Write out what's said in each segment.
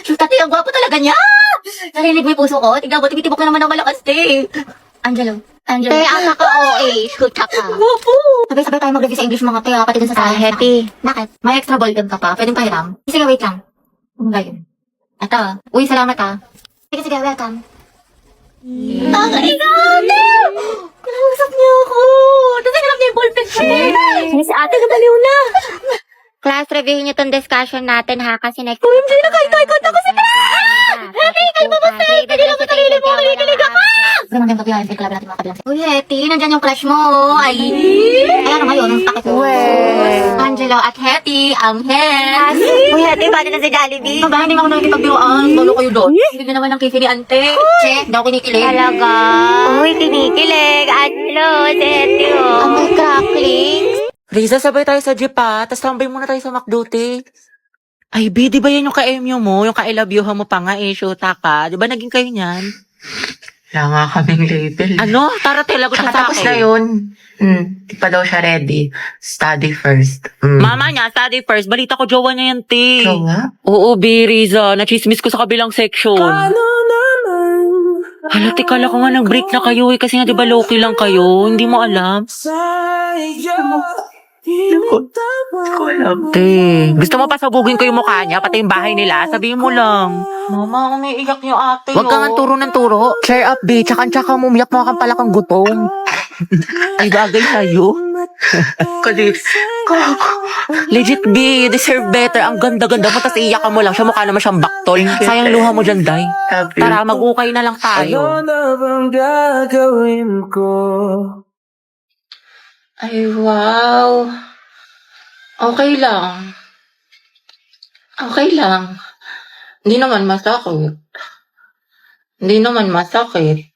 Shoot, ate, ang gwapo talaga niya! Narinig mo yung puso ko? Tignan mo, tumitibok na naman ang malakas, te. Angelo. Angelo. Te, ang naka-OA. Shoot ka pa. Gwapo! Sabay-sabay tayo mag-review sa English mga te, pati dun sa science. Happy. Bakit? May extra volume ka pa. Pwedeng pahiram. Sige, wait lang. Ano ba yun? Ito. Uy, salamat Sige, welcome. Ang ate! Kinausap niyo ako! Tapos hinarap niya yung ballpen ko, te. Si ate, nabaliw na. Class, review niyo tong discussion natin, ha? Kasi next... OMG, nakahintay-kont ako sa Hetty, kalma mo, sir! Pwede lang mo sarili mo, kinikilig ako! Ganun din pag-iwan, club natin mga kabilang. Uy, Hetty, nandyan yung crush mo, ay! Ayan, ngayon, ang takit ko. Angelo at Hetty, ang head. Uy, Hetty, paano na si Jollibee? Ba, hindi mo ako nakikipagbiruan. Balo kayo doon. Hindi na naman ang kifili, ante. Che, hindi ako kinikilig. Talaga? Uy, kinikilig. Angelo, si Hetty, oh. Ang may crackling. Riza, sabay tayo sa jeep ha. Tapos tambay muna tayo sa McDuty. Ay, B, di ba yan yung ka-MU mo? Yung ka-I love you mo pa nga eh, shoota ka. Di ba naging kayo niyan? Wala nga kaming label. Ano? Tara, lagot siya sa Tapos akin. na yun. Di pa daw siya ready. Study first. Mama niya, study first. Balita ko, jowa niya yan, te. Ikaw nga? Oo, B, Riza. Nachismis ko sa kabilang section. Hala, tikala ko nga nag-break na kayo eh. Kasi nga, di ba, low-key lang kayo? Hindi mo alam. Ko alam. Te, gusto mo pasabugin ko yung mukha niya, pati yung bahay nila? Sabihin mo lang. Mama, umiiyak niyo ate. Huwag ka nga turo ng turo. Cheer up, B. Tsaka mo, umiyak mo kang pala kang gutom. Ay, bagay sa'yo. Kadis. Legit, B. You deserve better. Ang ganda-ganda mo, tas iiyak ka mo lang. Siya mukha naman siyang baktol. Sayang luha mo dyan, Day. Tara, mag-ukay na lang tayo. Ano na bang gagawin ko? Ay, wow. Okay lang. Okay lang. Hindi naman masakit. Hindi naman masakit.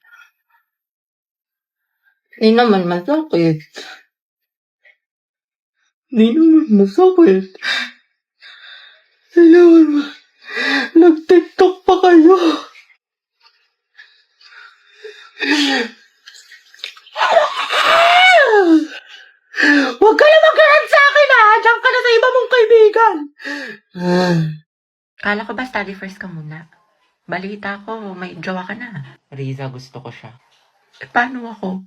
Hindi naman masakit. Hindi naman masakit. Hindi naman nag-TikTok pa kayo. Huwag ka na mag-run sa akin ha! Diyan ka na sa iba mong kaibigan! Kala ko ba study first ka muna? Balita ko, may jowa ka na. Riza, gusto ko siya. Eh, paano ako?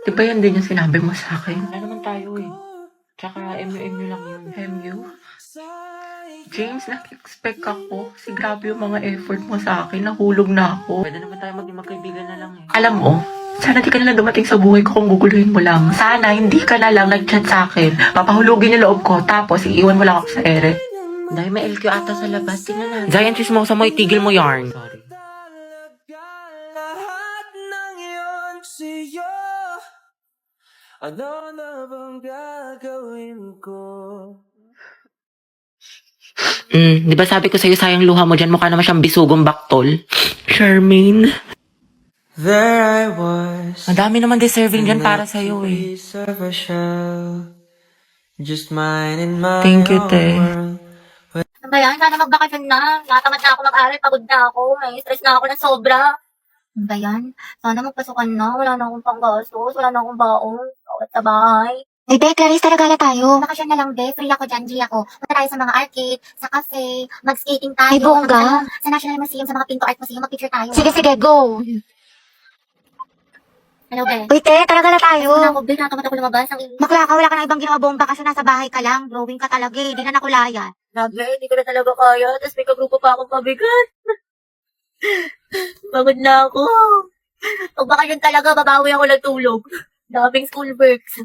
Di ba yan din yung sinabi mo sa akin? Wala naman tayo eh. Tsaka MU lang yun. MU? James, nag-expect ako. Kasi grabe yung mga effort mo sa akin. Nahulog na ako. Pwede naman tayo maging magkaibigan na lang eh. Alam mo, sana di ka na lang dumating sa buhay ko kung guguluhin mo lang. Sana hindi ka na lang nag-chat sa akin. Papahulugin yung loob ko, tapos iiwan mo lang ako sa ere. Dahil may LQ ata sa labas. Tingnan natin. Giant chismosa mo, itigil mo yarn. Sorry. Lahat ng iyon sa'yo. Ano na bang gagawin ko? Di ba sabi ko sa'yo sayang luha mo dyan, mukha naman siyang bisugong baktol. Charmaine. There I was. Ang dami naman deserving dyan para sa'yo eh. Piece of a shell. Just mine and my Thank you, own te. world. Ano ba yan? Sana magbakasyon na. Natamad na ako mag-aral. Pagod na ako. May stress na ako ng sobra. Ano ba yan? Sana magpasukan na. Wala na akong panggastos. Wala na akong baon. Bawat sa bahay. Eh, Be, Clarice, taragala tayo. Bakasyon na lang, Be. Free ako dyan, G ako. Punta tayo sa mga arcade, sa cafe, mag-skating tayo. Ay, bongga. Sa National Museum, sa mga Pinto Art Museum, mag-picture tayo. Sige, go. Hello, Be. Uy, te, taragala tayo. Ano ako, Be? Nakatamad ako lumabas. Bakla ka, wala ka na ibang ginawa bomba kasi nasa bahay ka lang. Growing ka talaga eh. Di na nakulaya. Grabe, hindi ko na talaga kaya. Tapos may kagrupo pa akong pabigat. Pagod na ako. Pag bakasyon talaga, babawi ako ng tulog. Daming school works.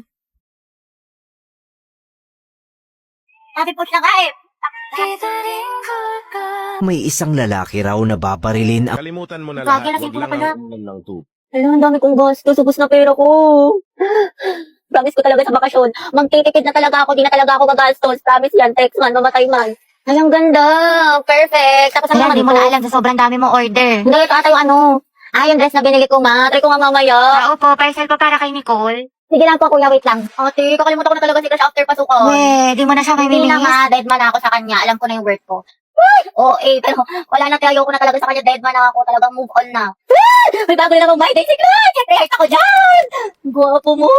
Sabi po siya nga eh. May isang lalaki raw na babarilin ang Kalimutan mo na Gagi, lahat. lasing Huwag ko na lang pala. ang ulam ng tubig. Alam, ang dami kong gastos. Ubus na pera ko. Promise ko talaga sa bakasyon. Magtitipid na talaga ako. Di na talaga ako gagastos. Promise yan. Text man. Mamatay man. Ay, ang ganda. Perfect. Tapos ano Hindi mo na alam sa sobrang dami mo order. Hindi, ito ata yung ano. Yung dress na binili ko ma. Try ko nga mamaya. Opo, parcel po para kay Nicole. Sige lang po, kuya. Wait lang. Ate, kakalimutan ko na talaga si Crush after pasukan. Di mo na siya may Hindi na bilis. nga. Dead man ako sa kanya. Alam ko na yung worth ko. Pero wala na tayo ko na talaga sa kanya. Dead man ako. Talagang move on na. May bago na namang my day si Crush. Siyempre, heart ako dyan. Guwapo mo.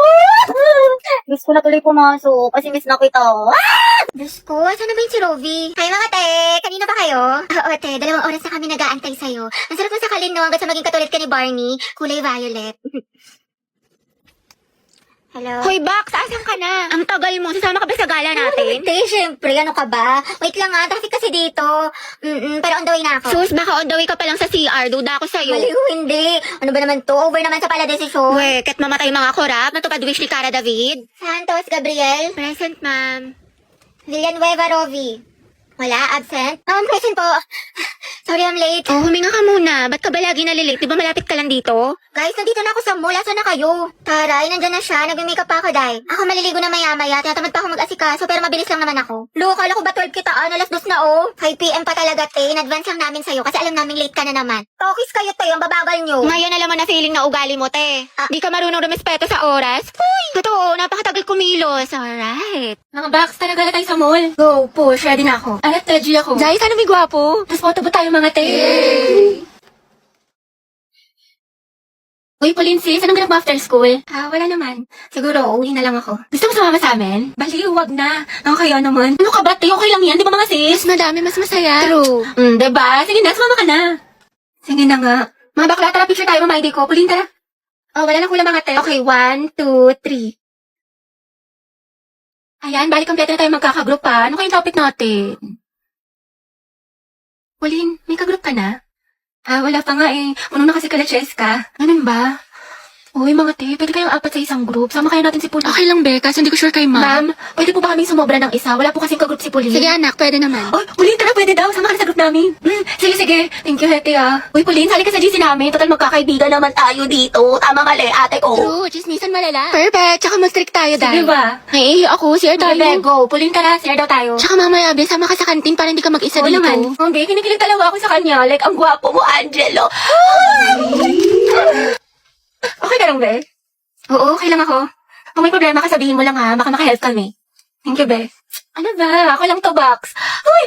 Miss ko na tuloy pumasok. Kasi miss na kita. Diyos ko, asan na ba yung si Rovi? Hi mga te! Kanina ba kayo? Oo te, 2 oras na kami nag-aantay sa'yo. Ang sarap mo sakalin no, hanggang sa maging katulad ka ni Barney. Kulay violet. Hello? Hoy, Bax! Asan ka na? Ang tagal mo. Sasama ka ba sa gala natin? Te, syempre. Ano ka ba? Wait lang nga. Traffic kasi dito. Pero on the way na ako. Sus, baka on the way ka pa lang sa CR. Duda ako sa'yo. Maliw, hindi. Ano ba naman to? Over naman sa pala desisyon. Kat mamatay mga korap. Natupad wish ni Cara David. Santos, Gabriel. Present, ma'am. Villanueva, Rovi. Wala, absent? Present po. Sorry, I'm late. Oh, huminga ka muna. Ba't ka ba lagi nalilate? Di ba malapit ka lang dito? Guys, nandito na ako sa mall. Asan na kayo? Taray, nandyan na siya. Nag-makeup pa ako, day. Ako maliligo na maya-maya. Tinatamad pa ako mag-asikaso, pero mabilis lang naman ako. Lo, kala ko ba 12 kitaan? Alas 2 na, oh. 5 p.m. pa talaga, te. In-advance lang namin sa'yo kasi alam namin late ka na naman. Tokis kayo, te. Ang babagal nyo. Ngayon alam mo na feeling na ugali mo, te. Di ka marunong rumespeto sa oras. Uy! Totoo, napakatagal kumilos. Alright. Mga Bax, talaga na tayo sa mall. Go, push. Ready na ako. Alat, ready ako. Jai, sana may gwapo. Tapos photo ba tayo mga te? Uy, Pauline sis, anong ganap mo after school? Wala naman. Siguro, uwi na lang ako. Gusto mo sumama sa amin? Baliw, wag na. Ang kaya naman. Ano ka ba, te? Okay lang yan, di ba mga sis? Mas madami, mas masaya. True. Diba? Sige na, sumama ka na. Sige na nga. Mga bakla, tara, picture tayo, mama ID ko. Pauline, tara. Oh, wala nang kulang mga te. Okay, 1, 2, 3. Ayan, balik kompleto na tayo magkakagroup pa. Ano kayong topic natin? Pauline, may kagroup ka na? Wala pa nga eh. Unong na kasi kala Cheska. Ganun ba? Uy, mga te, pwede kayong 4 sa isang group. Sama kayo natin si Pauline. Okay lang, be, kasi hindi ko sure kay Ma'am, pwede po ba kaming sumobra ng isa? Wala po kasing kagroup si Pauline. Sige anak, pwede naman. Oh, Pauline, tara, pwede daw. Sama ka na sa group namin. Sige, sige. Thank you, Hete, Uy, Pauline, sali ka sa GC namin. Total magkakaibigan naman tayo dito. Tama mali, ate ko. True, chismisan malala. Perfect, tsaka mag-strict tayo Sige dahil. ba? Naiihi ako, share tayo. Bebe, go. Pauline, tara, share daw tayo. Tsaka mamaya, be, sama ka sa kantin para hindi ka mag-isa Oo dito. naman. Okay, kinikilig talaga ako sa kanya. Like, ang gwapo mo, Angelo. Okay ka lang, Be? Oo, okay lang ako. Kung may problema ka, sabihin mo lang ha. Baka makahelp kami. Thank you, Be. Ano ba? Ako lang to, Box. Uy!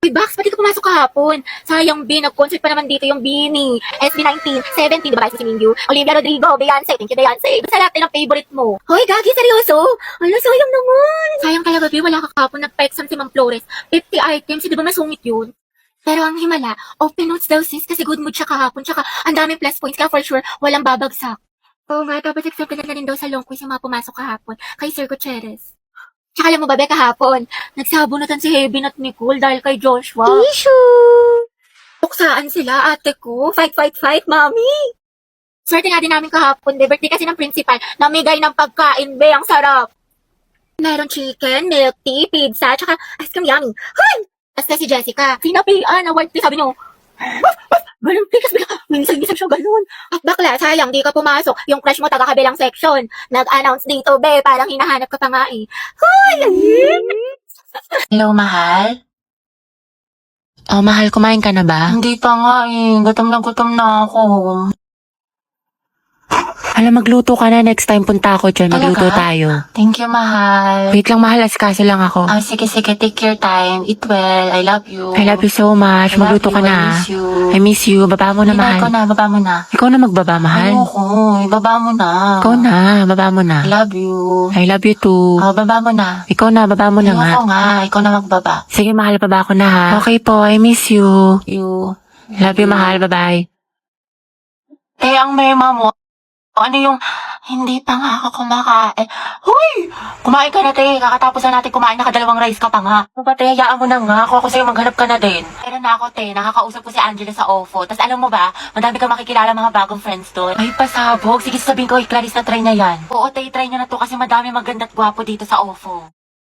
Uy, Box, pati ka pumasok kahapon. Sayang, B. Nag-concert pa naman dito yung Beanie. SB19, 17, diba si Mingyu? Olivia Rodrigo, Beyonce. Thank you, Beyonce. Basta lahat ng favorite mo. Hoy, Gagi, seryoso? Ano, sayang naman. Sayang talaga, B. Wala ka kahapon. Nag-pexam si Ma'am Flores. 50 items. Di ba masungit yun? Pero ang himala, open notes daw sis kasi good mood siya kahapon. Tsaka ang daming plus points kaya for sure walang babagsak. Oo nga, tapos accepted na rin daw sa long quiz yung mga pumasok kahapon kay Sir Gutierrez. Tsaka alam mo ba, Be, kahapon, nagsabunutan si Heaven at Nicole dahil kay Joshua. Issue! Tuksaan sila, ate ko. Fight, fight, fight, mami! Swerte nga din namin kahapon, Be. Birthday kasi ng principal. Namigay ng pagkain, Be. Ang sarap. Meron chicken, milk tea, pizza, tsaka ice cream yummy. Hoy! Basta si Jessica, sinapian, award tea, sabi niyo, ganun, tikas bila, minsan-minsan siya ganun. At bakla, sayang, di ka pumasok. Yung crush mo, taga-kabilang section. Nag-announce dito, Be, parang hinahanap ka pa nga eh. Hoy! Hello, mahal? Oh, mahal, kumain ka na ba? Hindi pa nga eh. Gutom na ako. Alam, magluto ka na. Next time punta ako dyan. Magluto Talaga? tayo. Thank you, mahal. Wait lang, mahal. Asikaso lang ako. Sige, sige. Take your time. Eat well. I love you. I love you so much. I love Magluto you. ka na. I miss you. I miss you. Baba mo na, Hinay ko mahal. na. Baba mo na. Ikaw na magbaba, mahal. Ayoko. Ibaba mo na. Ikaw na. Baba mo na. I love you. I love you too. Oh, baba mo na. Ikaw na. Baba mo na nga. Ayoko nga. Ikaw na magbaba. Sige, mahal. Baba ko na, ha? Okay po. I miss you. You. Love you, mahal. Bye-bye. Ang mema mo. Ano yung, hindi pa nga ako kumakain. Huy! Kumain ka na, te. Kakatapos na natin kumain, nakadalawang rice ka pa nga. Ano ba, te? Hayaan mo na nga. Ako sa'yo, maghanap ka na din. Pero na ako, te. Nakakausap ko si Angela sa OFO. Tapos alam mo ba, madami ka makikilala mga bagong friends doon. Ay, pasabog. Sige, sabihin ko, Clarice na try na yan. Oo, te, try niya na to kasi madami maganda at gwapo dito sa OFO.